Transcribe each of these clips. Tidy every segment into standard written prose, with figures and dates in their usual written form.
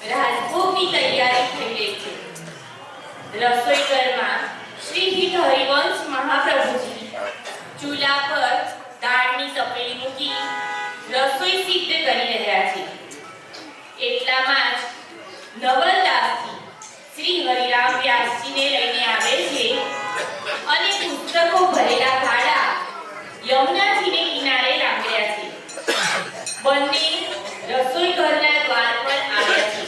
રાજભોગની તૈયારી થઈ રહી છે. રસોઈ ઘરમાં શ્રી હિત હરિવંશ મહાપ્રભુજી ચૂલા પર દાળની તપેલી મૂકી રસોઈ સિદ્ધ કરી રહ્યા છે. એટલામાં જ નવલદાસજી શ્રી હરિરામ વ્યાસજીને લઈને આવે છે અને પુસ્તકો ભરેલા ગાડા યમુનાજીને કિનારે લાંગર્યા છે. બંને રસોઈ ઘરના દ્વાર પર આવ્યા છે.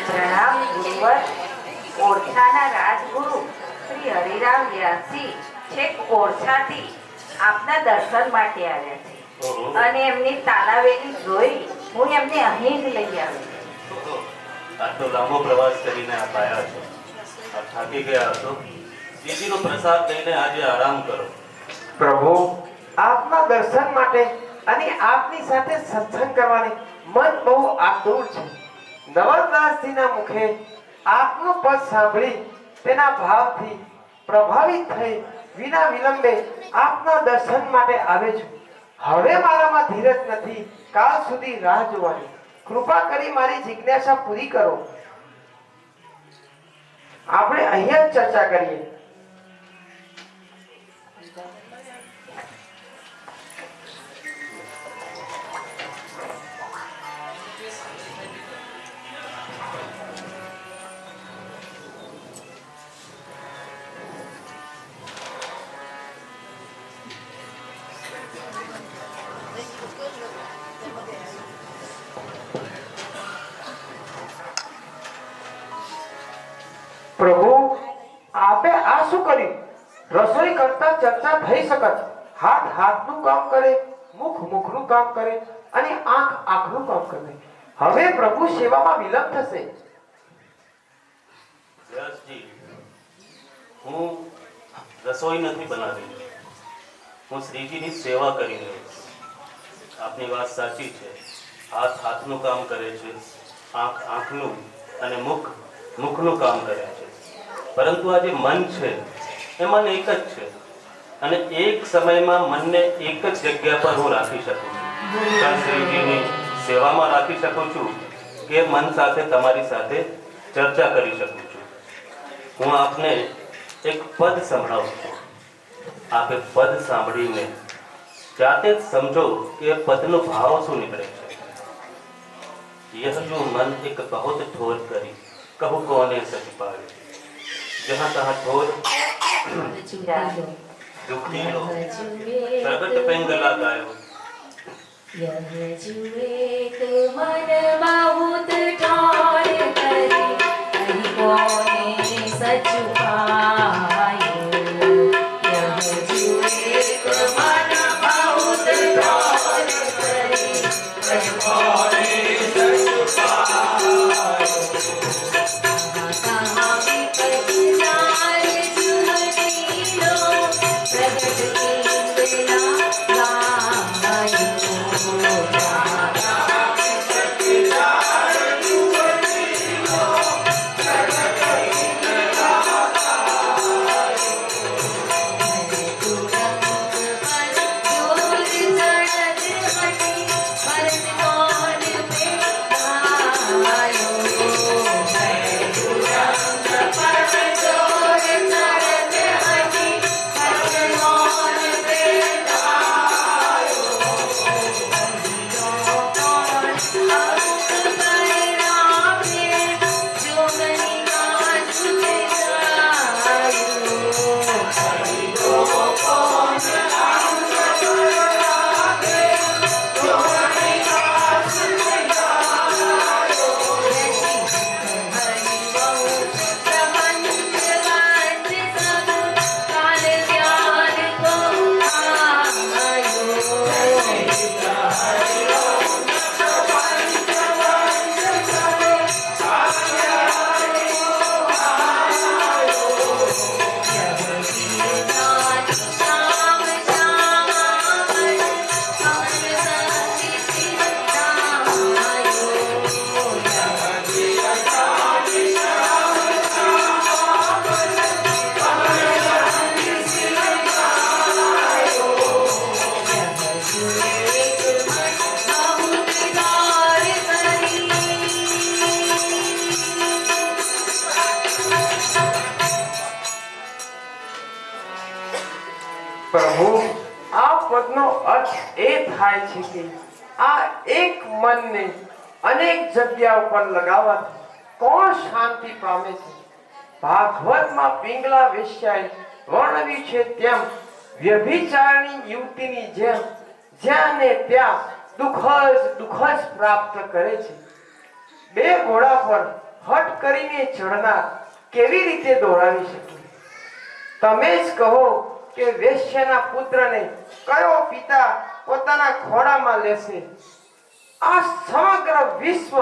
પ્રણામ ગુરુવર. ઓરછાના રાજગુરુ શ્રી હરિરામ વ્યાસજી છેક ઓરછાથી આપના દર્શન માટે આવ્યા છે અને એમની તાલાવેલી જોઈ હું એમને અહીં જ લઈ આવી. આટલો લાંબો પ્રવાસ કરીને આપ આવ્યા છો. આપ થાકી ગયા હતો. શ્રીજીનો પ્રસાદ લઈને આજે આરામ કરો. પ્રભુ, આપના દર્શન માટે અને આપની સાથે સત્સંગ કરવાની મન બહુ આતુર છે. નવલદાસજીના મુખે આપનું પદ સાંભળી તેના ભાવથી પ્રભાવિત થઈ વિના વિલંબે આપના દર્શન માટે આવે છું. હવે મારામાં ધીરજ નથી કાલ સુધી રાહ જોવાની. કૃપા કરી મારી જિજ્ઞાસા પૂરી કરો. આપણે અહીંયા જ ચર્ચા કરીએ. પ્રભુ, આપે આ શું કર્યું? રસોઈ કરતા ચર્ચા થઈ શકત. હાથ હાથનું કામ કરે, મુખ મુખનું કામ કરે અને આંખ આંખનું કામ કરે. હવે પ્રભુ સેવામાં વિલંબ થશે. વ્યાસજી, હું રસોઈ નથી બનાવી. હું શ્રીજીની સેવા કરી રહ્યો છું. આપની વાત સાચી છે. હાથ હાથનું કામ કરે છે, આંખ આંખનું અને મુખ મુખનું કામ કરે છે. પરંતુ આ જે મન છે એ મન એક જ છે અને એક સમયમાં મનને એક જ જગ્યા પર હું રાખી શકું છું. ત્યાં શ્રીજીની સેવામાં રાખી શકું છું કે મન સાથે તમારી સાથે ચર્ચા કરી શકું છું. હું આપને એક પદ સંભળાવું છું. આપે પદ સાંભળીને જાતે જ સમજો કે પદનો ભાવ શું નીકળે છે. यह जो मन एक बहुत ठोर करी कहू कोने सच पावे जहाँ तहाँ ठोर दुखी लो प्रगट पेंगला गायो यह जुए तो मन बहुत ठोर करी कहू कोने सच पायो. यह जुए तो मन बहुत ठोर करी कहू कोने પ્રભુ, થાય છે કે આ એક મનને અનેક જગ્યાઓ પર લગાવવાથી કોણ શાંતિ પામે છે? ભાગવતમાં પિંગલા વેશ્યાએ વર્ણવ્યું છે તેમ વ્યભિચારની યુવતીની જેમ જ્યાં ને ત્યાં દુઃખ જ પ્રાપ્ત કરે છે. બે ઘોડા પર હઠ કરીને ચડનાર કેવી રીતે દોડાવી શકે? તમે જ કહો કે વેશ્યાના પુત્રને કયો પિતા પોતાના ખોળામાં લેશે? આ સમગ્ર વિશ્વ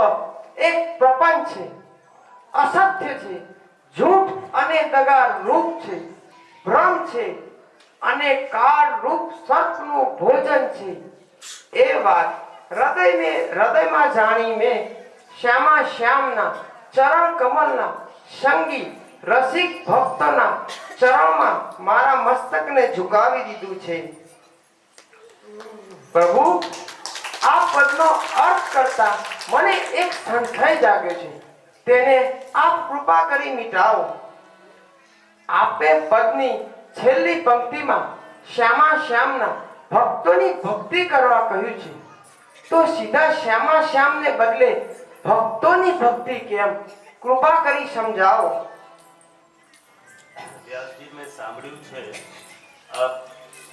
એક પ્રપંચ છે, અસત્ય છે, झूठ અને દગા રૂપ છે, ભ્રમ છે અને કાળ રૂપ સર્પનું ભોજન છે. એ વાત હૃદયમાં જાણી મેં શ્યામના ચરણ કમલના સંગી રસિક ભક્તોના ચરણમાં મારા મસ્તકને ઝુકાવી દીધું છે. પ્રભુ, આ પદનો અર્થ કરતા મને એક સંશય જાગ્યો છે, તેને આપ કૃપા કરી મિટાવો. આપે પદની છેલ્લી પંક્તિમાં શ્યામના ભક્તોની ભક્તિ કરવા કહ્યું છે, તો સીધા શ્યામને બદલે ભક્તોની ભક્તિ કેમ? કૃપા કરી સમજાવો. વ્યાસજી, મેં સાંભળ્યું છે આપ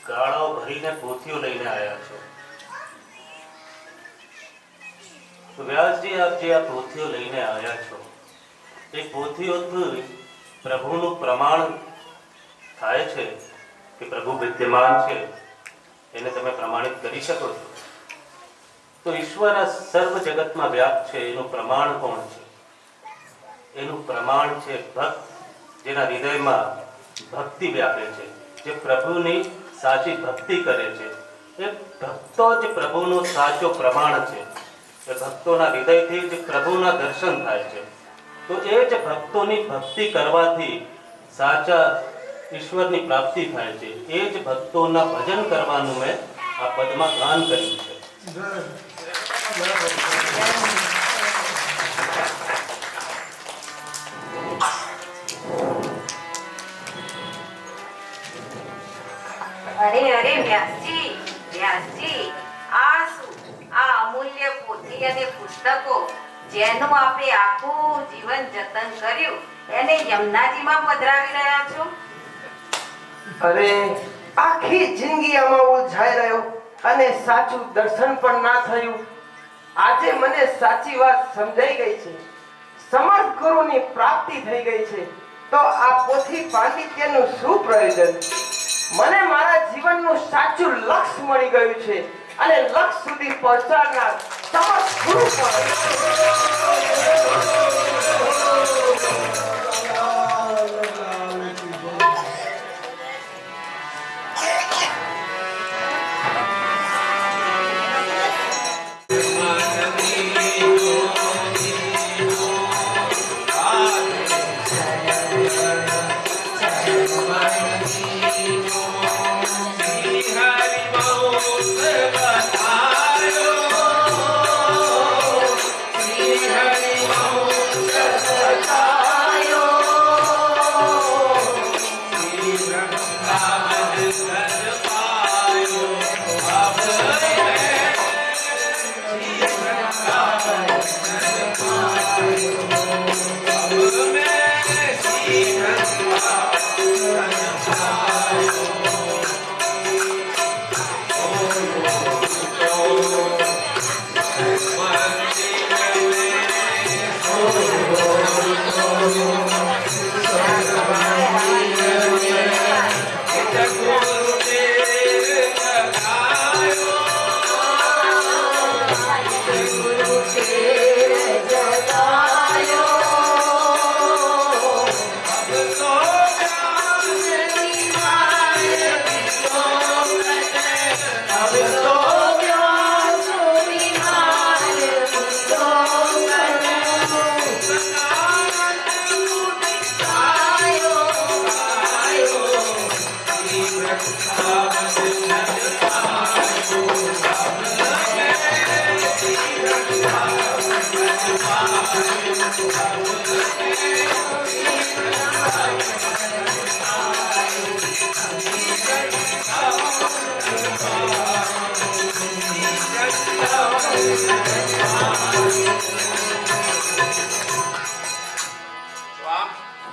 ગાળો ભરીને પોથીઓ લઈને આવ્યા છો. તો વ્યાસજી, આપ જે આ પોથીઓ લઈને આવ્યા છો એ પોથીઓથી પ્રભુનું પ્રમાણ થાય છે કે પ્રભુ વિદ્યમાન છે, એને તમે પ્રમાણિત કરી શકો છો. તો ઈશ્વર આ સર્વ જગતમાં વ્યાપ્ત છે, એનું પ્રમાણ કોણ છે? એનું પ્રમાણ છે ભક્ત, જેના હૃદયમાં ભક્તિ વ્યાપે છે, જે પ્રભુની સાચી ભક્તિ કરે છે. એ ભક્તો જ પ્રભુનો સાચો પ્રમાણ છે. એ ભક્તોના હૃદયથી જ પ્રભુના દર્શન થાય છે. તો એ જ ભક્તોની ભક્તિ કરવાથી સાચા ઈશ્વરની પ્રાપ્તિ થાય છે. એ જ ભક્તોના ભજન કરવાનું મેં આ પદમાં ગાન કર્યું છે. અરે વ્યાસજી, આ શું? આ અમૂલ્ય પોથી અને પુસ્તકો જેનું આપે આખું જીવન જતન કર્યું એને યમુનાજીમાં પધરાવી રહ્યા છો? અરે, આખી જિંદગી આમાં ઉલઝાઈ રહ્યો અને સાચું દર્શન પણ ના થયું. આજે મને સાચી વાત સમજાઈ ગઈ છે. સમર્થ ગુરુની પ્રાપ્તિ થઈ ગઈ છે. તો આ પોથી પાંડિત્યનું શું પ્રયોજન? મને મારા જીવનનું સાચું લક્ષ્ય મળી ગયું છે અને લક્ષ્ય સુધી પહોંચાડનાર સમર્થ ગુરુ પણ.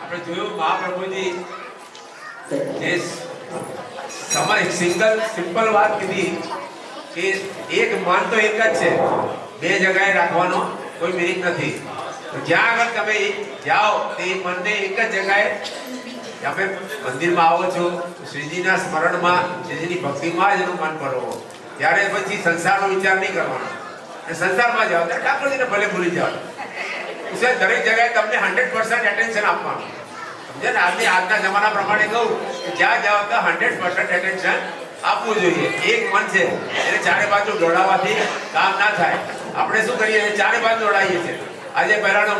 આપણે જોયું મહાપ્રભુજી જે સમય સિમ્પલ વાત કીધી કે એક મન તો એક જ છે, બે જગ્યાએ રાખવાનો કોઈ મિનિંગ નથી. તો જ્યાં આગળ તમે જાઓ તે મનને એક જ જગ્યાએ, તમે મંદિરમાં આવો છો શ્રીજીના સ્મરણમાં, શ્રીજીની ભક્તિમાં જ એનું મન ભરવો. ત્યારે પછી સંસારનો વિચાર નહીં કરવાનો, અને સંસારમાં જાઓ ત્યારે ઠાકોરજીને ભલે ભૂલી જાઓ. દરેક જગ્યાએ તમને 100% એટેન્શન આપવાનું. સમજે ને? આજના જમાના પ્રમાણે કહું કે જ્યાં જાઓ તો 100% એટેન્શન આપવું જોઈએ. એક મન છે એને ચારે બાજુ દોડાવવાથી કામ ના થાય. આપણે શું કરીએ છીએ? ચારે બાજુ દોડાવીએ છીએ. આજે પહેલાનો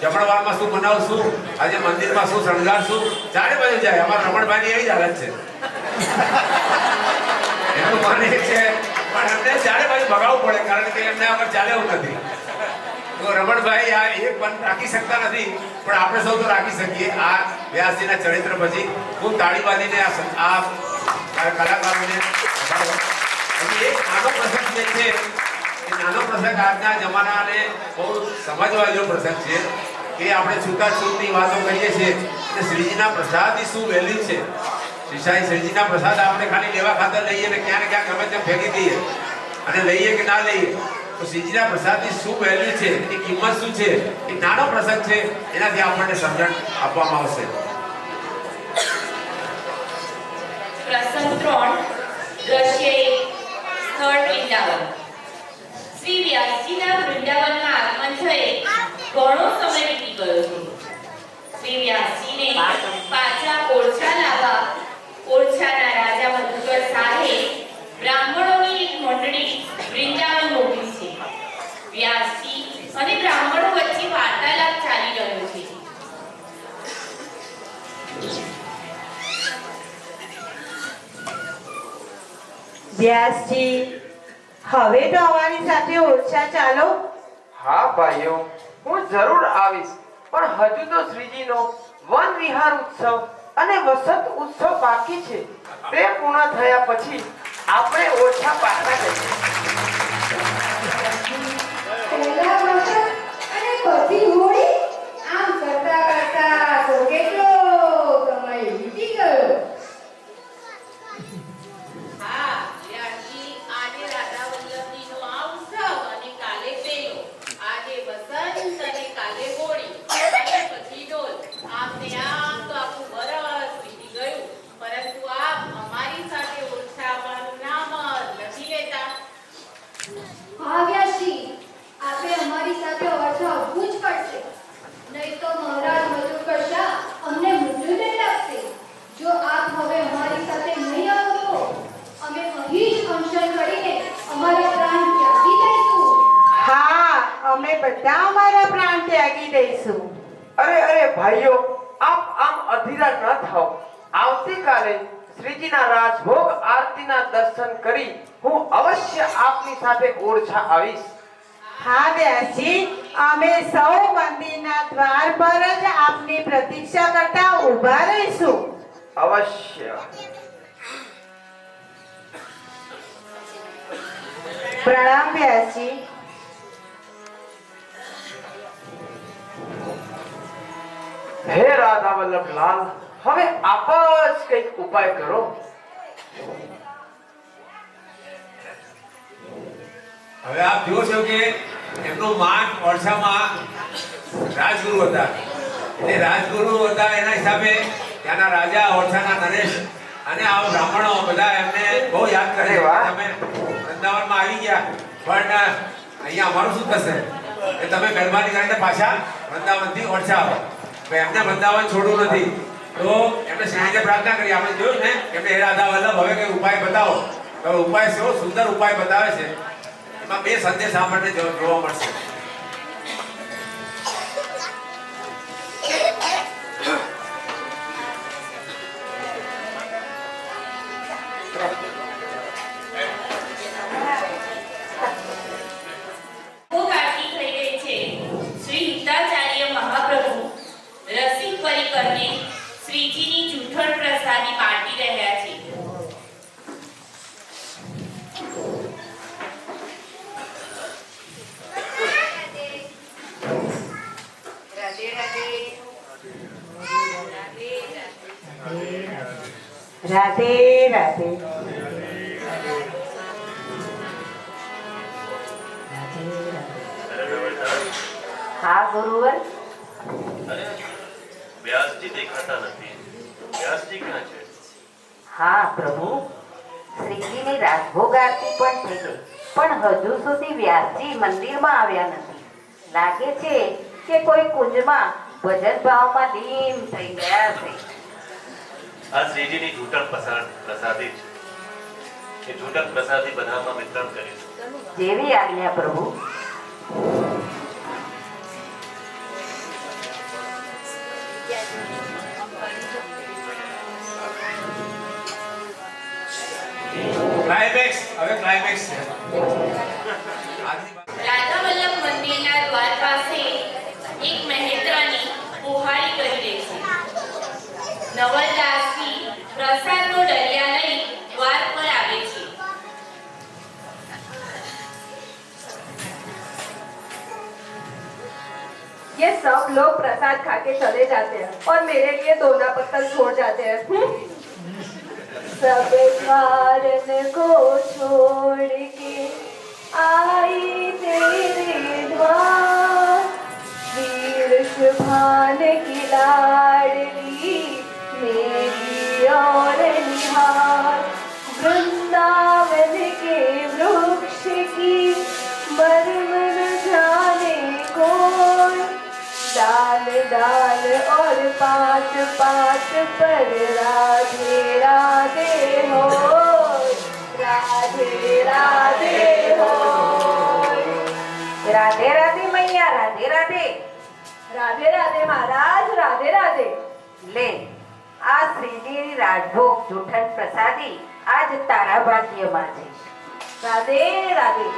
જમણવારમાં શું બનાવશું, આજે મંદિરમાં શું શણગારશું, ચારે બાજુ જાય. અમારા રમણભાઈની એવી જ હાલત છે. એનું મન એક છે પણ એમને ચારે બાજુ ભગાવવું પડે, કારણ કે એમને આગળ ચાલે એવું નથી. તો રમણભાઈ આ એક મન રાખી શકતા નથી, પણ આપણે સૌ તો રાખી શકીએ. આ વ્યાસજીના ચરિત્ર પછી ખૂબ તાળી બાંધીને આ કલાકારોને એક નાનો પ્રસંગ જે છે એ નાનો પ્રસંગ આજના જમાનાને બહુ સમજવા જેવો પ્રસંગ છે કે આપણે છૂતાછૂતની વાતો કરીએ છીએ અને શ્રીજીના પ્રસાદની શું વેલ્યુ છે. શ્રીજીના પ્રસાદ આપણે ખાલી લેવા ખાતર લઈએ ને ક્યાં ને ક્યાં ગમે તેમ ફેંકી દઈએ અને લઈએ કે ના લઈએ, તો શ્રીજીના પ્રસાદની શું વેલ્યુ છે, એની કિંમત શું છે, એક નાનો પ્રસંગ છે, એનાથી આપણને સમજણ આપવામાં આવશે. પ્રસંગ 3 દ્રશ્ય 1 સ્થળ વૃંદાવન. શ્રી વ્યાસજીના વૃંદાવનમાં આગમન થયે ઘણો સમય વીતી ગયો છે. શ્રી વ્યાસજીને પાછા ઓરછા લાવવા ઓરછાના રાજા મધુકર શાહે બ્રાહ્મણોની એક મંડળી વૃંદાવન મોકલી છે. વ્યાસજી અને બ્રાહ્મણો વચ્ચે વાર્તાલાપ ચાલી રહ્યો છે. વ્યાસજી, હવે તો અમારી સાથે ઓરછા ચાલો. હા ભાઈઓ, હું જરૂર આવીશ, પણ હજુ તો શ્રીજીનો વન વિહાર ઉત્સવ અને વસંત ઉત્સવ બાકી છે. તે પૂર્ણ થયા પછી આપણે ઓરછા પાછા જઈએ. પહેલા વસંત અને પછી હોળી, આમ કરતા કરતા તો કેટલો સમય વીતી ગયો. હા, વ્યાસજી, આજે રાધા વલ્લભજીનો આ ઉત્સવ અને કાલે પેલો. આજે વસંત અને કાલે હોળી અને પછી ડોલ. આમને આમ તો આખું વરસ વીતી ગયું, પરંતુ આપ અમારી સાથે ઓરછા આવવાનું નામ જ નથી લેતા. હા વ્યાસજી, આપે અમારી સાથે ઓરછા આવવું જ પડશે, નહીં તો મહારાજ મધુકર શાહ અમને મૃત્યુદંડ આપશે. જો આપ હવે અમારી સાથે નહીં આવો તો અમે અહીં જ અનશન કરીને અમારા પ્રાણ ત્યાગી દઈશું. હા, અમે બધા અમારા પ્રાણ ત્યાગી દઈશું. અરે અરે ભાઈઓ, આપ આમ અધીરા ન થાઓ. આવતીકાલે શ્રીજીના રાજભોગ આરતીના દર્શન કરી હું અવશ્ય આપની સાથે ઓરછા આવીશ. હા વ્યાસજી, અમે સૌ મંદિરના દ્વાર પર જ આપની પ્રતીક્ષા કરતા ઊભા રહીશું. અવશ્ય. પ્રણામ વ્યાસજી. હે રાધા વલ્લભલાલ, હવે આપ જ કંઈક ઉપાય કરો. હવે આપ જુઓ છો કે એમનું માન ઓરછામાં રાજગુરુ હતા, એટલે રાજગુરુ હતા એના હિસાબે ત્યાંના રાજા ઓરછાના નરેશ અને આ બ્રાહ્મણો બધા એમને બહુ યાદ કરે. અરે વાહ. તમે વૃંદાવનમાં આવી ગયા, પણ અહીંયા અમારું શું થશે? એ તમે મહેરબાની કરીને પાછા વૃંદાવનથી ઓરછા આવો. એમને વૃંદાવન છોડવું નથી, તો એમને શ્રીજીને પ્રાર્થના કરી. આપણે જોયું ને એમને હે રાધા વલ્લભ, હવે કઈ ઉપાય બતાવો. તો ઉપાય કેવો સુંદર ઉપાય બતાવે છે. એમાં બે સંદેશ આપણને જોવા મળશે. ભોગ આરતી થઈ રહી છે. શ્રી હિતાચાર્ય મહાપ્રભુ રસિક પરિકરને શ્રીજીની જૂઠણ પ્રસાદી બાંટી રહ્યા છે. રાધે રાધે. અરે નવલદાસ, હા ગુરુવર. અરે વ્યાસજી દેખાતા નથી. વ્યાસજી ક્યાં છે? હા પ્રભુ, શ્રીજીની રાજભોગ આરતી પણ થઈ ગઈ, પણ હજુ સુધી વ્યાસજી મંદિરમાં આવ્યા નથી. લાગે છે કે કોઈ કુંજમાં ભજન ભાવમાં લીન થઈ ગયા છે. આ શ્રીજીની ઝૂંટક પ્રસાદી છે. એ ઝૂંટક પ્રસાદી બધામાં વિતરણ કરીશું. જેવી આજ્ઞા પ્રભુ. ક્લાઇમેક્સ, હવે ક્લાઇમેક્સ છે. રાધા વલ્લભ મંદિરના દ્વાર પાસે એક મહેન્દ્રની પુહારી કરી રહી છે. નવલદાસજી પ્રસાદનો ડલિયા લઈ દ્વાર પર આવે છે. ये सब लोग प्रसाद खा के चले जाते हैं और मेरे लिए दोना पत्तल छोड़ जाते हैं. सब कारण को छोड़ के आई तेरे द्वार, वीर शुभान की लाडली मेरी और निहार, वृंदावन के वृक्ष की मर्म न जाने कौन, डाल डाल और पात पात पर राधे राधे हो, राधे राधे हो. રાધે રાધે મૈયા, રાધે રાધે. राधे राधे महाराज, राधे राधे. લે, આ શ્રીજીની રાજભોગ જૂઠણ પ્રસાદી આજ તારા ભાગ્યમાં છે. राधे राधे.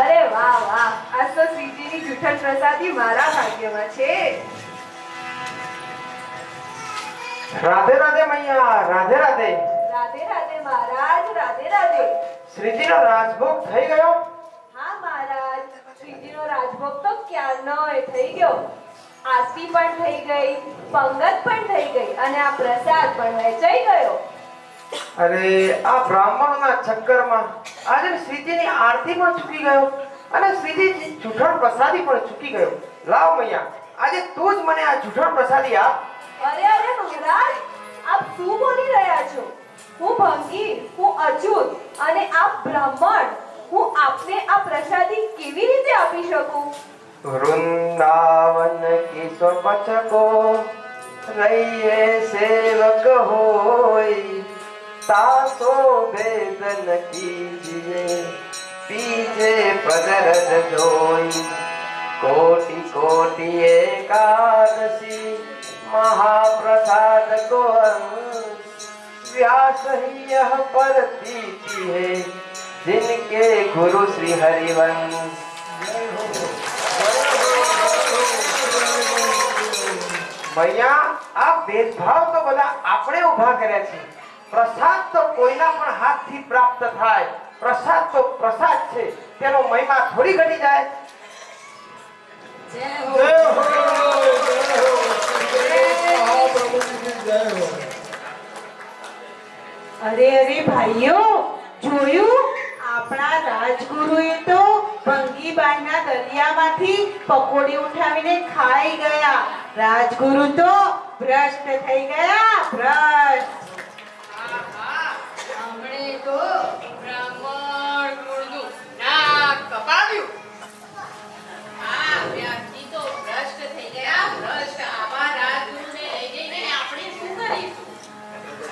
अरे वाह वाह, आज तो श्रीजीની જૂઠણ પ્રસાદી મારા ભાગ્યમાં છે. રાધે રાધે મૈયા, રાધે રાધે. રાધે રાધે મહારાજ, રાધે રાધે. શ્રીજીનો રાજભોગ થઈ ગયો? હા મહારાજ, શ્રીજીનો રાજભોગ તો ક્યારનોય થઈ ગયો. આરતી પણ થઈ ગઈ, પંગત પણ થઈ ગઈ અને આ પ્રસાદ પણ વહેંચાઈ ગયો. અરે આ બ્રાહ્મણોના ચક્કરમાં આજે શ્રીજીની આરતી પણ ચૂકી ગયો અને શ્રીજી જૂઠણ પ્રસાદી પણ ચૂકી ગયો. લાવ મૈયા, આજે તું જ મને આ જૂઠણ પ્રસાદી આપ. અરે અરે મહારાજ, આપ શું બોલી રહ્યા છો? હું ભંગી, હું અછૂત અને આપ બ્રાહ્મણ. હું આપને આ પ્રસાદી કેવી રીતે આપી શકું? વૃંદાવન કિશોર પચકો રહીએ સેવક હોય, तासो वेदन कीजिए पीछे पदरज जोई, कोटि कोटि एकादशी महाप्रसाद को अंश, व्यास ही यह परतीति है जिनके गुरु श्री हरिवंश. भैया आ भेदभाव तो બધા આપણે ઊભા કર્યા છે. પ્રસાદ તો કોઈના પણ હાથથી પ્રાપ્ત થાય. પ્રસાદ તો પ્રસાદ છે, તેનો મહિમા થોડી ઘટી જાય. જય હો. અરે અરે ભાઈઓ, જોયું? આપણા રાજગુરુએ તો ભંગીબાઈના દરિયામાંથી પકોડી ઉઠાવીને ખાઈ ગયા. રાજગુરુ તો ભ્રષ્ટ થઈ ગયા, ભ્રષ્ટ. હમણે તો બ્રાહ્મણ કુળનું નાક કપાવ્યું. આ વ્યાસજી તો ભ્રષ્ટ થઈ ગયા, ભ્રષ્ટ. આવા રાજગુરુને લઈ જઈને આપણે શું કરીશું?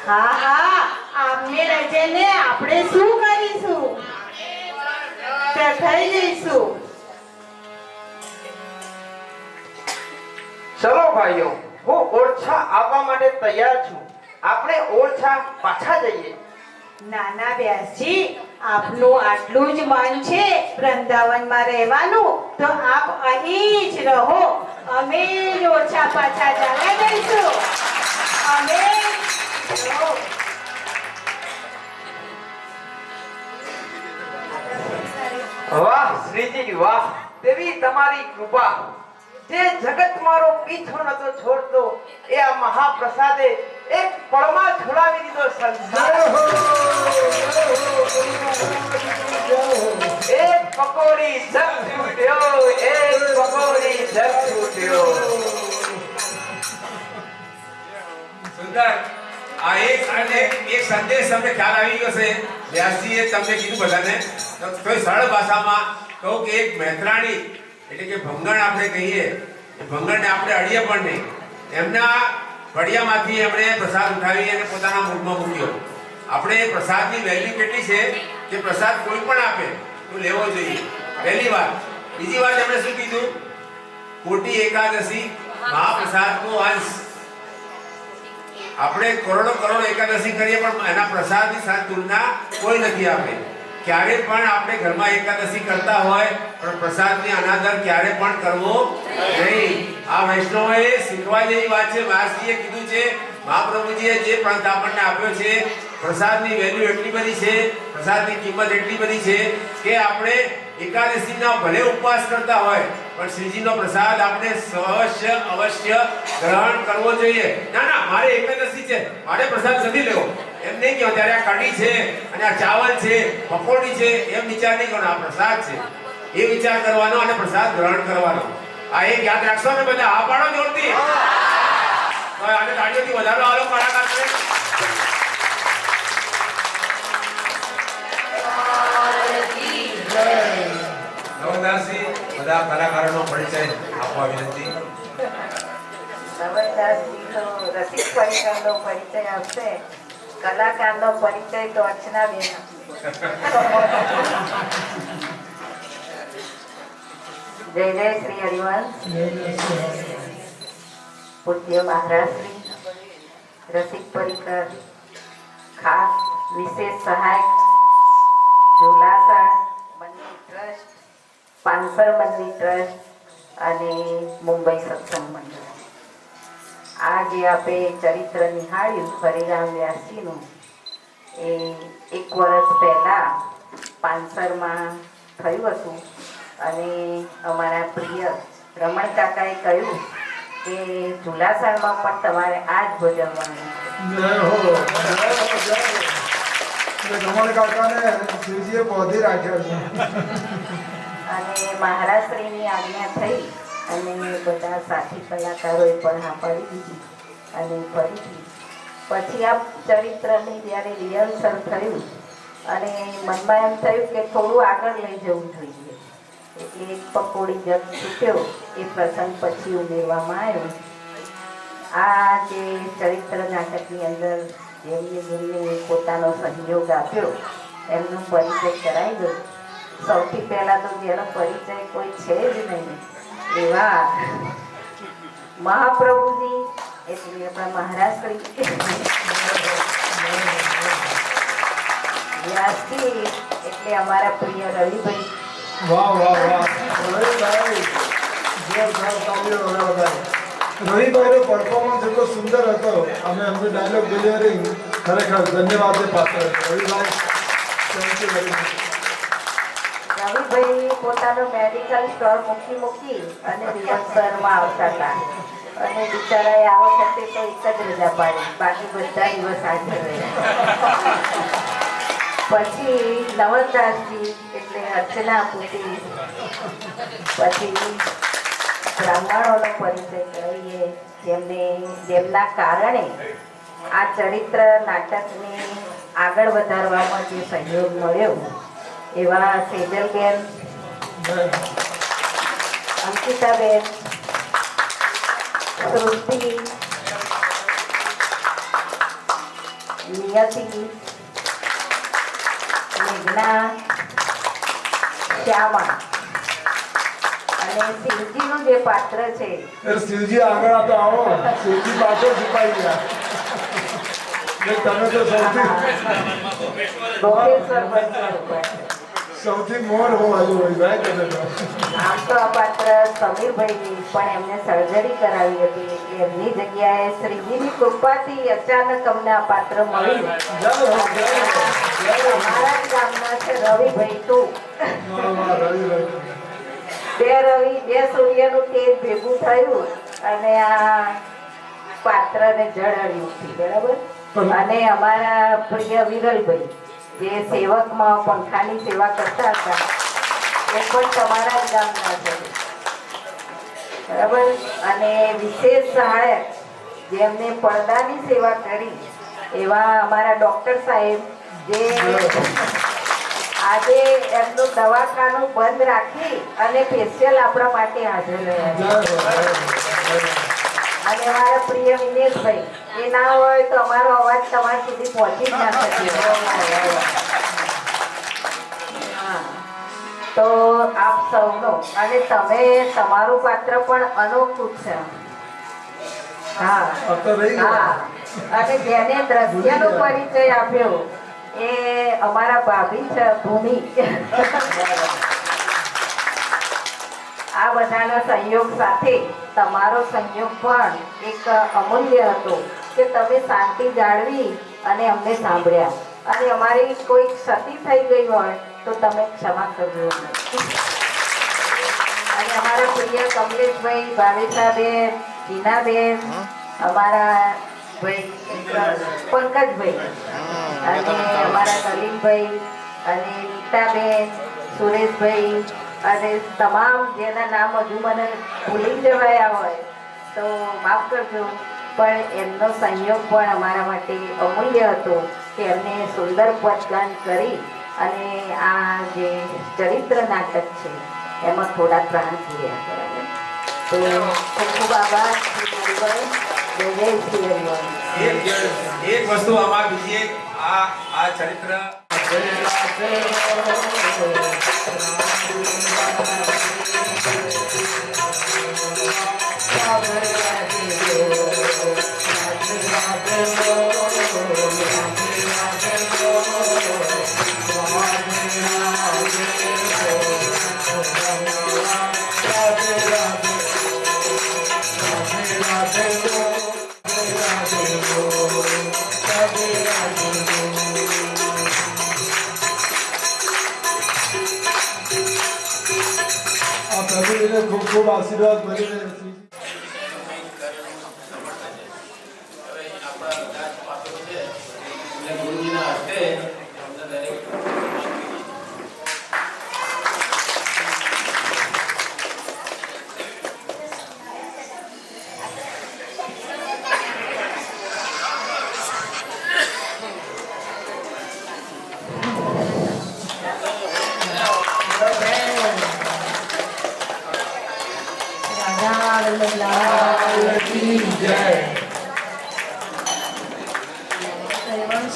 હા હા, આમને લઈ જઈને આપણે શું કરીશું? તે થઈ જઈશું. ચલો ભાઈઓ, હું ઓરછા આવવા માટે તૈયાર છું. આપણે ઓરછા પાછા જઈએ. નાના વ્યાસજી, આપનું આટલું જ મન છે વૃંદાવનમાં રહેવાનું, તો આપ અહીં જ રહો. અમે જ ઓછા પાછા ચાલ્યા જઈશું. અમે રહો. વાહ શ્રીજી વાહ, દેવી તમારી કૃપા. જે જગત મારો પીછો નતો છોડતો એ આ મહાપ્રસાદે એક પળમાં છોડાવી દીધો સંસાર. એક પકોડી જગ છૂટ્યો, એક પકોડી જગ છૂટ્યો. સુંદર. આ એક સંદેશ તમને ખ્યાલ આવી ગયો છે. વ્યાસજીએ તમને કીધું બધાને તો કોઈ સરળ ભાષામાં કહું કે એક મહેતરાણી એટલે કે ભંગણ આપણે કહીએ, એ ભંગણને આપણે અડીએ પણ નહીં. એમના ફળિયામાંથી એમણે પ્રસાદ ઉઠાવી અને પોતાના મુખમાં મૂક્યો. આપણે પ્રસાદની વેલ્યુ કેટલી છે કે પ્રસાદ કોઈ પણ આપે તો લેવો જોઈએ, પહેલી વાત. બીજી વાત એમણે શું કીધું? કોટી એકાદશી મહાપ્રસાદનો અંશ. આપણે કરોડો કરોડો એકાદશી કરીએ પણ એના પ્રસાદની સાથે તુલના કોઈ નથી. આપણે ક્યારે પણ આપણે ઘરમાં એકાદશી કરતા હોય પણ પ્રસાદની અનાદર ક્યારે પણ કરવો નહીં. આ વૈષ્ણવોએ શીખવા જેવી વાત છે. વ્યાસજીએ કીધું છે, મહાપ્રભુજીએ જે પંથ આપણને આપ્યો છે, પ્રસાદની વેલ્યુ એટલી બધી છે, પ્રસાદની કિંમત એટલી બધી છે કે આપણે એકાદશીના ભલે ઉપવાસ કરતા હોય પણ શ્રીજીનો પ્રસાદ આપણે અવશ્ય ગ્રહણ કરવો જોઈએ. ના ના, મારે એકાદશી છે, મારે પ્રસાદ નથી લેવો એમ નહીં કહેવાય. ત્યારે આ કઢી છે અને આ ચાવલ છે, પકોડી છે એમ વિચાર નહીં કરવાનો. આ પ્રસાદ છે એ વિચાર કરવાનો અને પ્રસાદ ગ્રહણ કરવાનો. આ એક યાદ રાખશો ને બધા. આ પાડો જોરથી. આને તાળીઓથી વધારો આલો કલાકારને. નવદાસજી બધા કલાકારોનો પરિચય આપવા વિનંતી. નવદાસજી તો રસિક પરિવારનો પરિચય આપશે, કલાકારનો પરિચય તો અર્ચનાબેન. જય જય શ્રી હરિવંશ. પૂજ્ય મહારાજ શ્રી રસિક પરિકર, ખાસ વિશેષ સહાયક ઝુલાસા મંદિર ટ્રસ્ટ, પાંસર મંદિર ટ્રસ્ટ અને મુંબઈ સત્સંગ મંડળ. આ જે આપણે ચરિત્ર નિહાળ્યું હરિરામ વ્યાસજીનું, એ 1 વર્ષ પહેલા પાંસરમાં થયું હતું અને અમારા પ્રિય રમણ કાકાએ કહ્યું કે ઝુલાસણમાં પણ તમારે આ જ ભજવવાનું છે. રમણ કાકાને શિવજીએ બોધી રાખ્યા છે. અને મહારાજશ્રીની આજ્ઞા થઈ અને બધા સાથી કલાકારોએ પણ હા પાડી દીધી. અને ફરીથી પછી આ ચરિત્રની જ્યારે રિહર્સલ થયું અને મનમાં એમ થયું કે થોડું આગળ લઈ જવું જોઈએ, એટલે એક પકોડી જગ છૂટ્યો એ પ્રસંગ પછી ઉમેરવામાં આવ્યો. આ જે ચરિત્ર નાટકની અંદર જેમને જેમને પોતાનો સહયોગ આપ્યો એમનું પરિચય કરાવી દો. સૌથી પહેલા તો જેનો પરિચય કોઈ છે જ નહીં એવા મહાપ્રભુજી એટલે આપણા મહારાજ શ્રી વ્યાસજી એટલે અમારા પ્રિય રવિભાઈ. વાહ વાહ વાહ, રવિભાઈ જોરદાર તાળીઓ વગાડતા. રવિભાઈનો પરફોર્મન્સ એટલો સુંદર હતો. અમે એમનું ડાયલોગ ડિલિવરિંગ ખરેખર ધન્યવાદને પાત્ર હતો. રવિભાઈ, થેન્ક યુ વેરી મચ. રવિભાઈ પોતાનો મેડિકલ સ્ટોર મૂકી અને રિહર્સલમાં આવતા હતા અને બિચારાએ આ વખતે તો એક જ રજા પાડી, બાકી બધા દિવસ હાજર રહ્યા. પછી નવલદાસજી એટલે અર્ચના પૂતી, પછી બ્રાહ્મણોનો પરિચય કહીએ જેમના કારણે આ ચરિત્ર નાટકને આગળ વધારવામાં જે સહયોગ મળ્યો એવા સેજલબેન, અંકિતાબેન, શ્રુતિ, નિયતિ, મેઘના, શ્યામા અને શિવજીનું જે પાત્ર છે. શિવજી આગળ તો આવો, શિવજી પાછળ છુપાઈ ગયા. તમે તો લોકેશ્વર બનશે. સૌથી મોર હોવાનું હોય ભાઈ. તમે તો આમ તો આ પાત્ર સમીરભાઈ પણ એમને સર્જરી કરાવી હતી એટલે એમની જગ્યાએ શ્રીજીની કૃપાથી અચાનક અમને આ પાત્ર મળ્યું. અમારા જ ગામના છે રવિભાઈ તું. રવિભાઈ બે રવિ બે સૂર્યનું તેજ ભેગું થયું અને આ પાત્રને જળહળી ઉઠી, બરાબર. અને અમારા પ્રિય વિરલભાઈ જે સેવકમાં પંખાની સેવા કરતા હતા એ પણ તમારા જ ગામના છે, બરાબર. અને વિશેષ સહાયક જેમને પડદાની સેવા કરી એવા અમારા ડોક્ટર સાહેબ જે આજે એમનું દવાખાનું બંધ રાખી અને સ્પેશિયલ આપણા માટે હાજર રહ્યા છે. અને મારા પ્રિય વિનેશભાઈ, એ ના હોય તો અમારો અવાજ તમારા સુધી પહોંચી જ ના શકે. હા, તો આપ સૌનો અને તમે તમારું પાત્ર પણ અનોખું છે. હા હા, અને જેને દ્રશ્યનો પરિચય આપ્યો એ અમારા ભાભી છે ભૂમિ. આ બધાના સહયોગ સાથે તમારો સંયોગ પણ એક અમૂલ્ય હતો કે તમે શાંતિ જાળવી અને અમને સાંભળ્યા. અને અમારી કોઈ ક્ષતિ થઈ ગઈ હોય તો તમે ક્ષમા કરજો. અને અમારા પ્રિય કમલેશભાઈ, ભાવેશાબેન, ટીનાબેન, અમારા ભાઈ પંકજભાઈ અને અમારા નલિનભાઈ અને નીતાબેન, સુરેશભાઈ અને તમામ જેના નામ હજુ મને ભૂલી જવાયા હોય તો માફ કરજો, પણ એમનો સંયોગ પણ અમારા માટે અમૂલ્ય હતો કે એમને સુંદર પદગાન કરી અને આ જે ચરિત્ર નાટક છે એમાં થોડા પ્રાણ થયા, બરાબર. તો ખૂબ ખૂબ આભાર શ્રી હરિભાઈ. જય જય શ્રી હરિભાઈ. એક વસ્તુ આમાં બીજી એક આ ચરિત્ર ખૂબ ખૂબ આશીર્વાદ મળી રહે છે.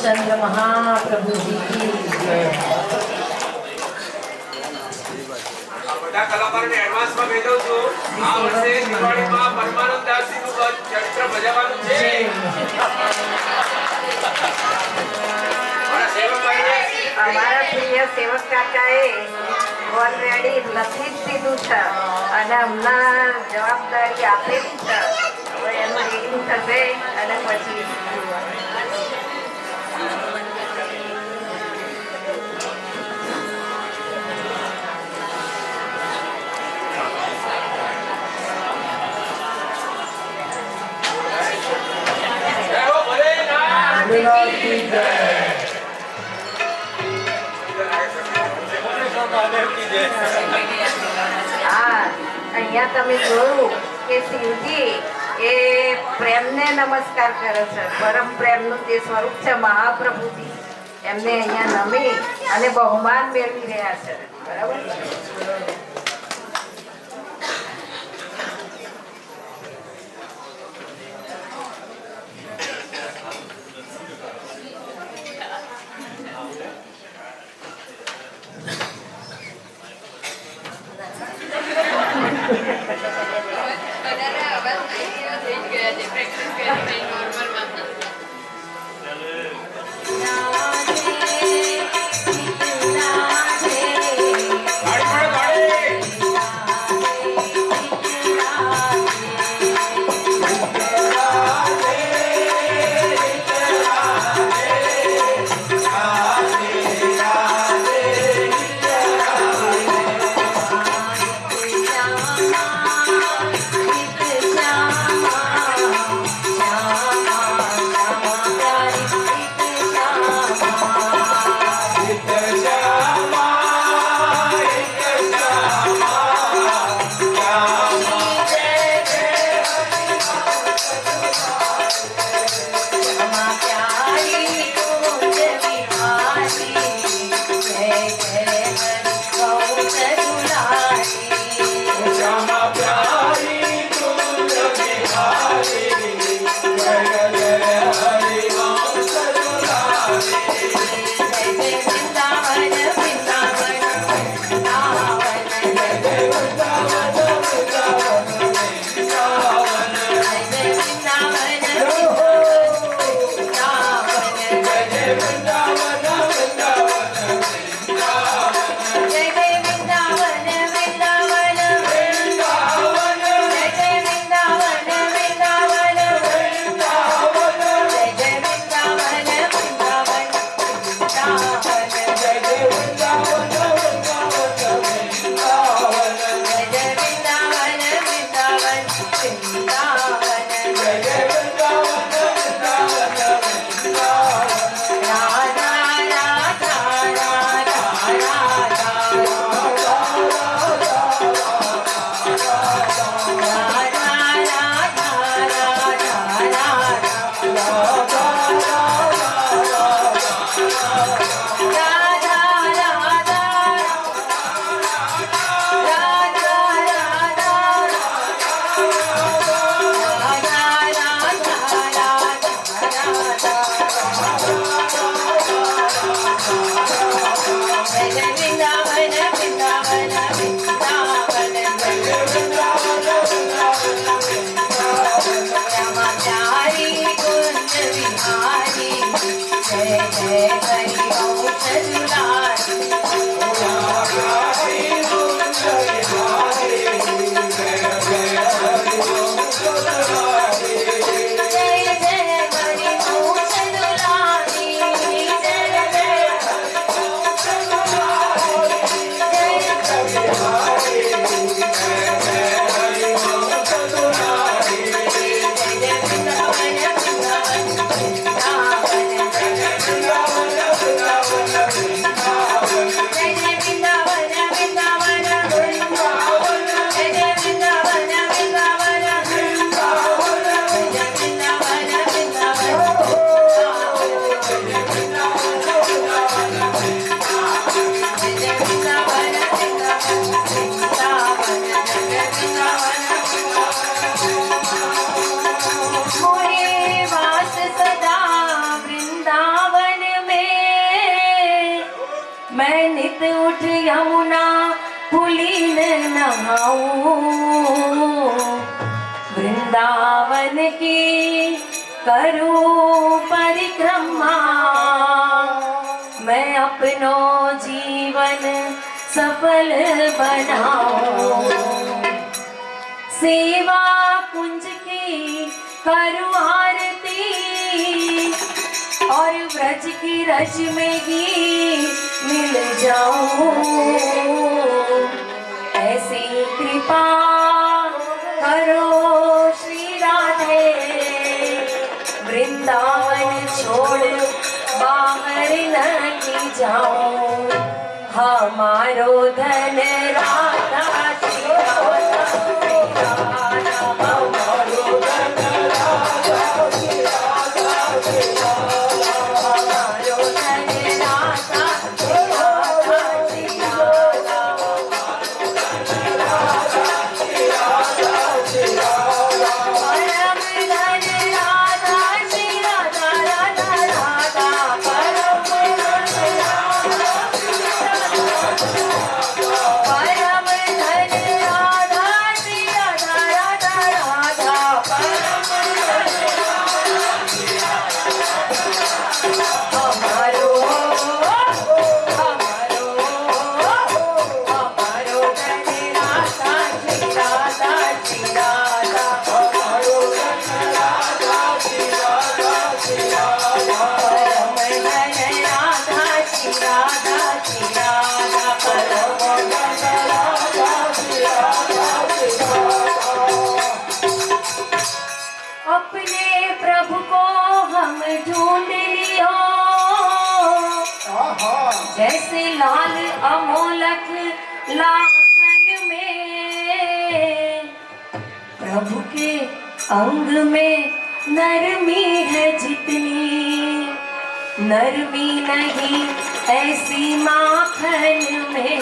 चंद्र महाप्रभु जी की जय. બધા કલાકારોને એડવાન્સમાં કહી દઉં છું, આ વર્ષે દિવાળીમાં પરમાનંદ દાસજીનું ચરિત્ર ભજવવાનું છે. અમારા પ્રિય સેવક કાકાએ ઓલરેડી લખી જ દીધું છે અને હમણાં જવાબદારી આપેલી છે. હવે એનું રીડિંગ થશે અને પછી હા, અહીંયા તમે જોયું કે શિવજી એ પ્રેમને નમસ્કાર કરે છે. પરમ પ્રેમનું જે સ્વરૂપ છે મહાપ્રભુજી, એમને અહીંયા નમી અને બહુમાન મેળવી રહ્યા છે, બરાબર. वृंदावन की करूं परिक्रमा, मैं अपनो जीवन सफल बनाऊं। सेवा कुंज की करूं आरती और व्रज की रज में ही मिल जाऊं। ऐसी कृपा करो श्री राधे, वृंदावन छोड़ बाहर नहीं जाऊं। हमारो धन राधा श्री राधा श्री राधा, हमारो धन राधा श्री राधा श्री राधा, हमारो धन राधा श्री राधा श्री राधा, परम धन राधा श्री राधा राधा राधा, परम धन राधा श्री राधा, परम धन राधा श्री राधा राधा राधा, परम धन हमारो हमारो हमारो धन राधा श्री राधा श्री राधा, हमारो धन राधा श्री राधा श्री राधा, परम धन राधा श्री राधा श्री राधा, परम धन राधा श्री राधा श्री राधा। अपने प्रभु को हम ढूंढ लियो, जैसे लाल अमोलक लाखन में। प्रभु के अंग में नरमी है जितनी, नरमी नहीं ऐसी माखन में।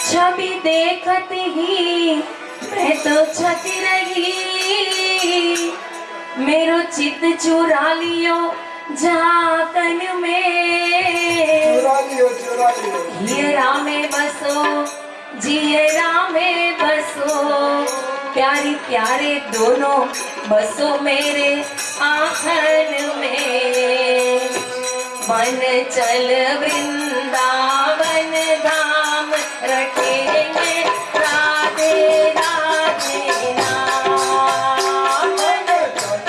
छवि देखत ही मैं तो छती रही, मेरो चित चुरा लियो झाकन में। हियरा में बसो जियरा में बसो, प्यारी प्यारे दोनों बसो मेरे आंखन में। मन चल वृंदावन धाम रखेंगे राधे राधे नाम। मन चल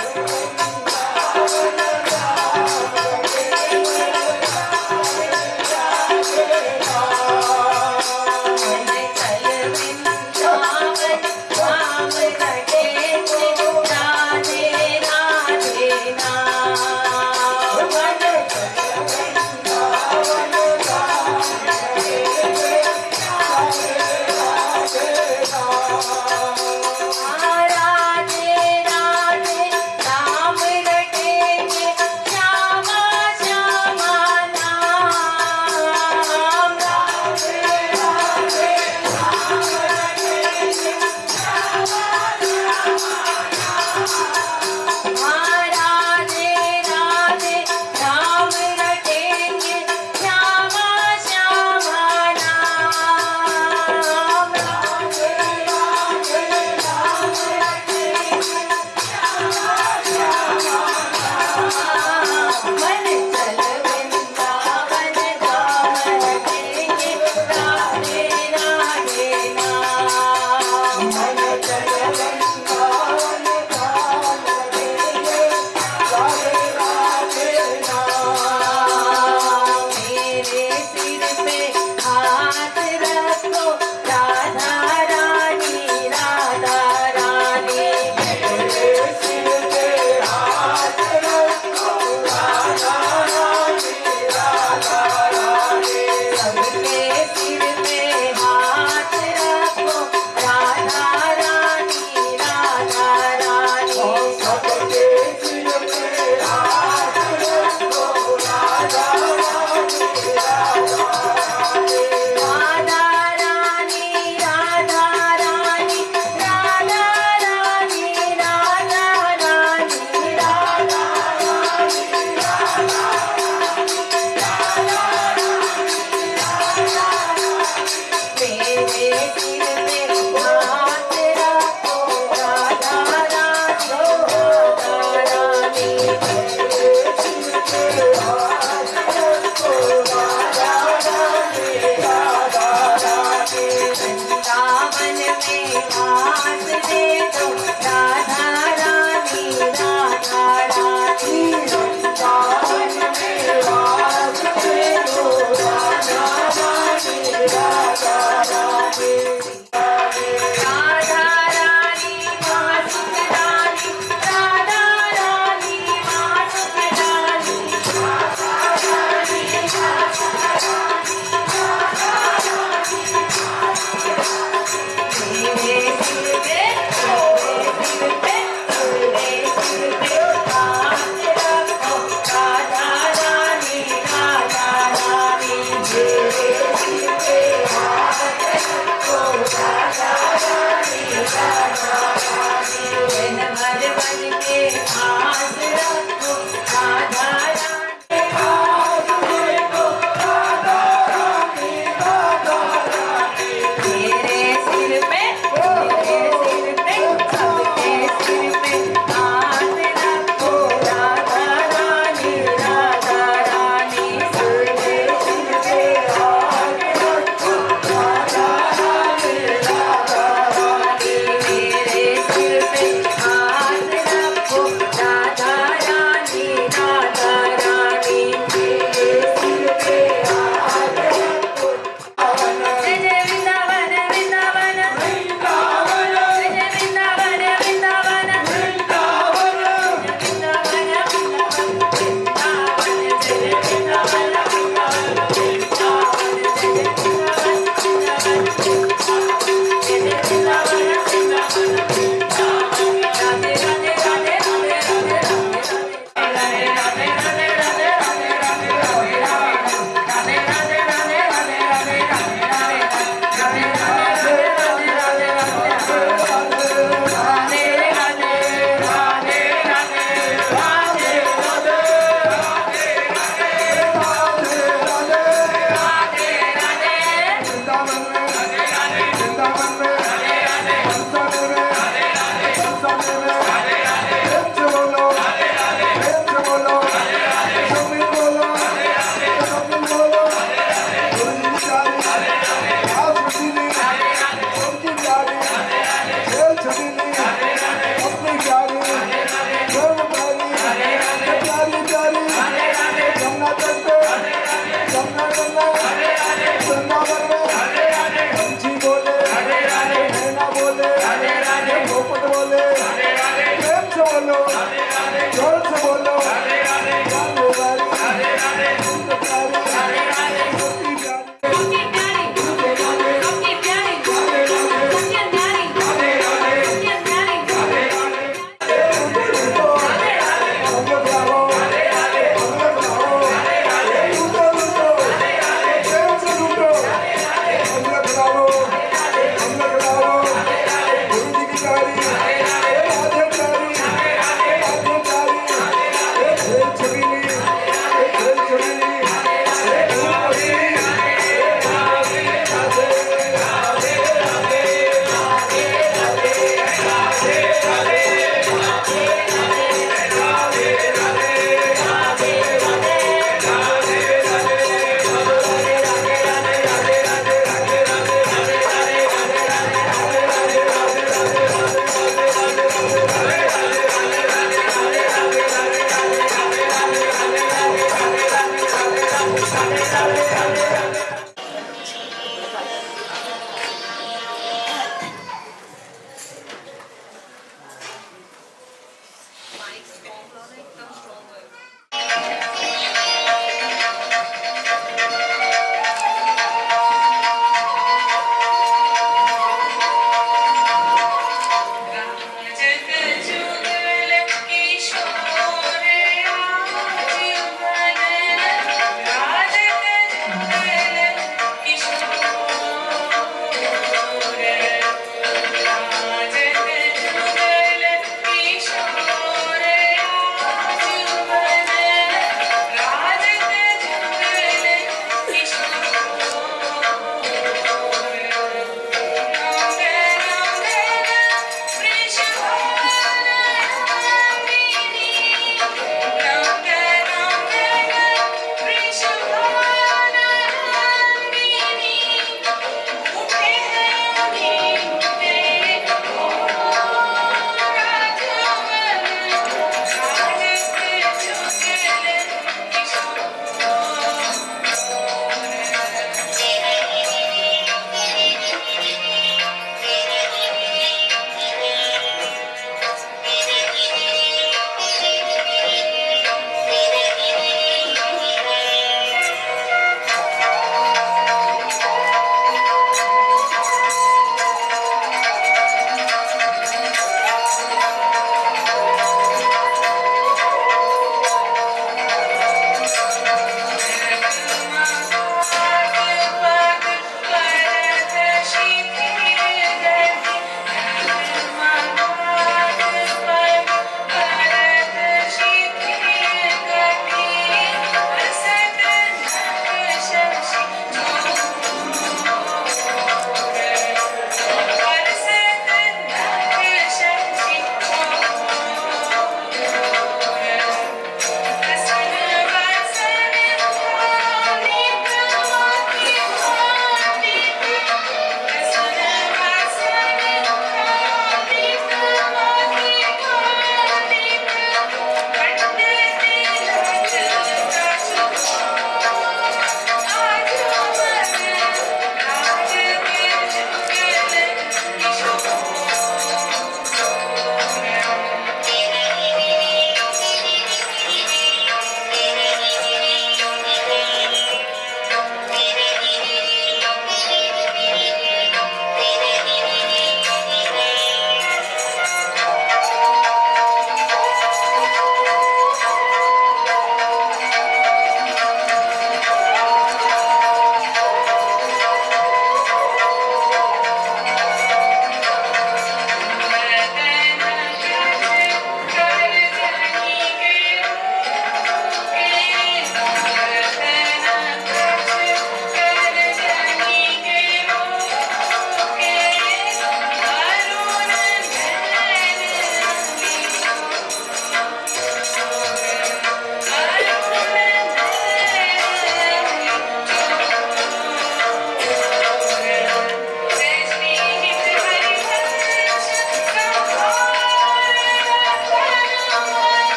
वृंदावन धाम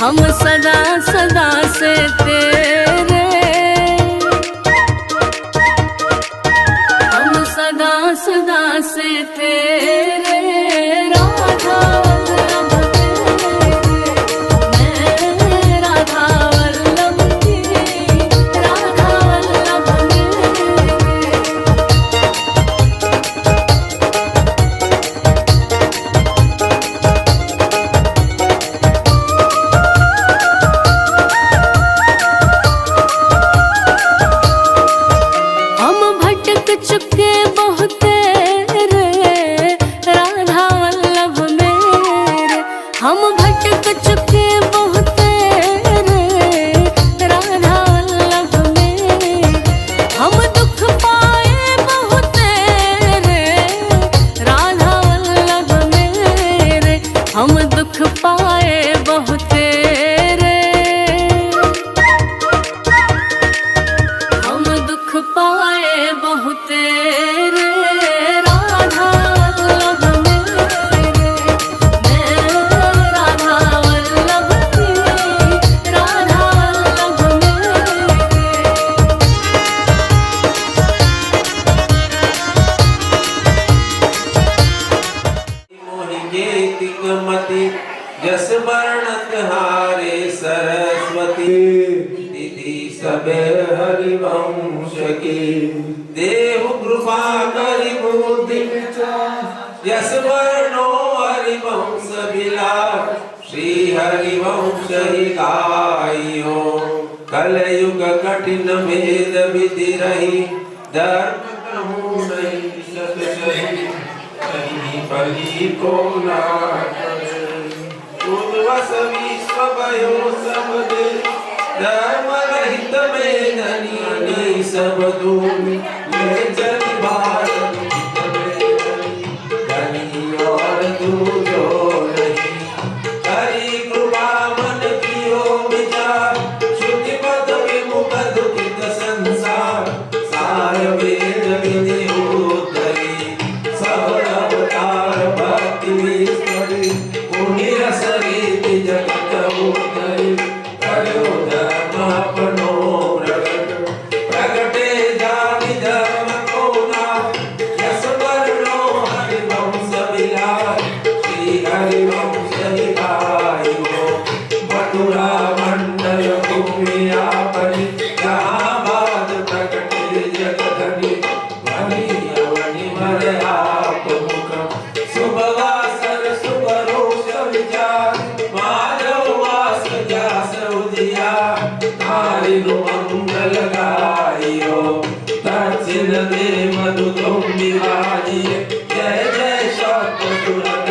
हम सदा सदा से तेरे, हम सदा सदा से तेरे, राधा वल्लभ तेरे, मैं राधा वल्लभ की, राधा वल्लभ मेरे। हम भटक चुके बहुत रे, राधा वल्लभ मेरे, हम भटक चुके बहुत रे, राधा वल्लभ मेरे, हम दुख पाए बहुत रे, राधा वल्लभ मेरे, हम दुख पाए बहुत रे, हम दुख पाए बहुत रे, राधा वल्लभ मेरे, मैं राधा वल्लभ की, राधा वल्लभ मेरे। मोहिनीतिकमति जस वर्णत हारे सरस्वती, दीदी सबे हरिवंश की, देव कृपा करि बुद्धि यस वर्णो हरिवंश बिलास, श्री हरिवंश ही गाइयो, कलयुग कठिन भेद विधि रही, धर्म कहूँ नहीं सत सही, कहीं बलि को ना उद्वस विश्व भयो सब दे, धर्म रहित में धनी सब दूर, ले चल भारत धनी और दूजो नहीं, हरि कृपा मन कियो विचार, श्रुति पद विमुख दुखित संसार, सार वेद विधि उतरी, सब अवतार भक्ति विस्तरी, पुनि रस रीति जगत उतरी, करो धर्म अपनो प्रगट, प्रगटे जाति धर्म को नाथ, यस वर्णो हरिवंश बिलास, श्री हरिवंश ही गाइयो, मथुरा मंडल भूमि आपनी, जहांबाद प्रकटे जगधनी, भली अवनि मर आप मुख, सुभवासर सुभरोष विचार, माधव वास जास उजियार, नारी नु मंगल गाइयो, दक्षिण दे मधु तुम विभाजिए, जय जय शब्द सुरत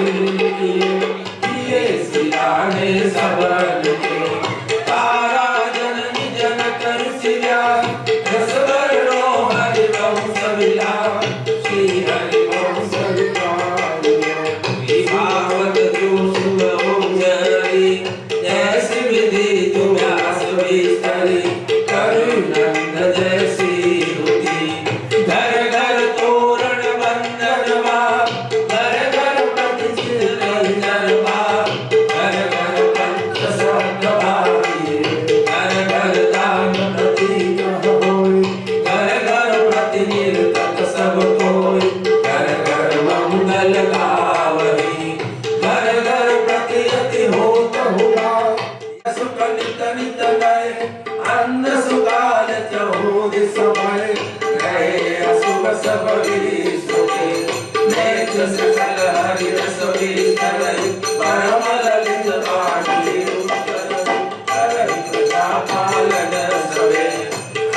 किए, सिराने सबन के, तारा जननी जनक ऋषि व्यास, रस वर्णो हरिवंश विलास, श्री हरिवंश विलास, विभावत जो शुभ ओंजरी, जैसी विधि जो व्यास विस्तरी, करुणंद जैसी होती, घर घर तोरण बंधन बाग, घर घर प्रतिष्ठित रंजन बाग, घर घर पंच सौंद भाई, घर घर दान प्रतीक होय, घर घर प्रतिनिर्तक सब कोय, घर घर मंगल गावही, घर घर प्रतियति होत हुआ, सुख नित नित गए, अन्न सुगाल चहु दिस भय, गए अशुभ सब विसुखे, नेत्र सकल हरि रस विस्तरहि, परम ललित पाटी करहि प्रजा पालन सवे,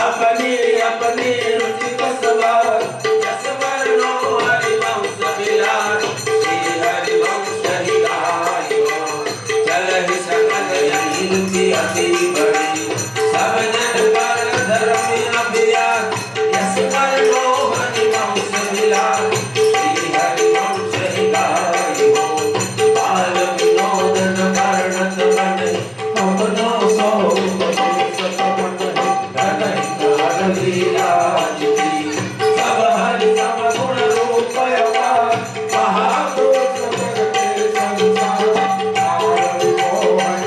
अपनी अपनी रुचि बसवार, यस वर्णो हरिवंश बिलास, श्री हरिवंश ही गाइयो, चलहि सकल यही रुचि अति बड़ी, सब जन पर धर्म अभियान, यस वर्णो हरिवंश बिलास, श्री हरिवंश ही गाइयो, बाल विनोदन वर्णत बन, अपनो सो सतमन, धनहि कार लीला जिति, सब हरि सम गुण रूप अपार, महापुरुष जगते संसार, नारद मोहन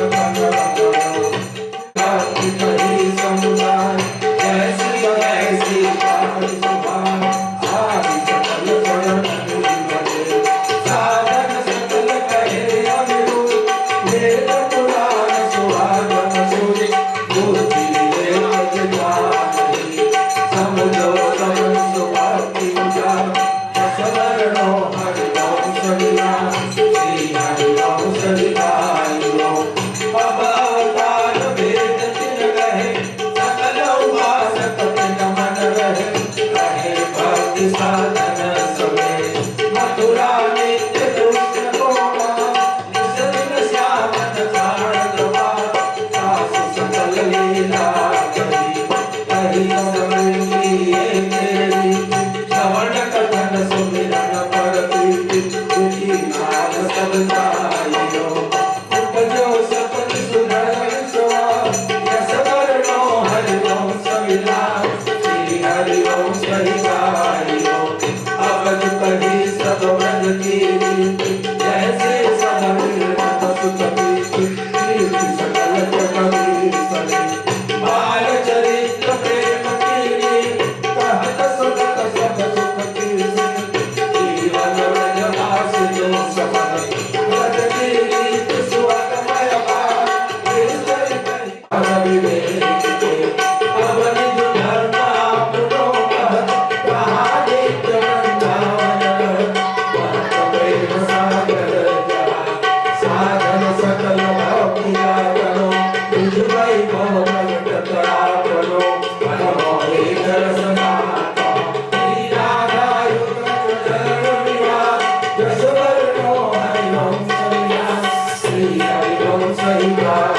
Dios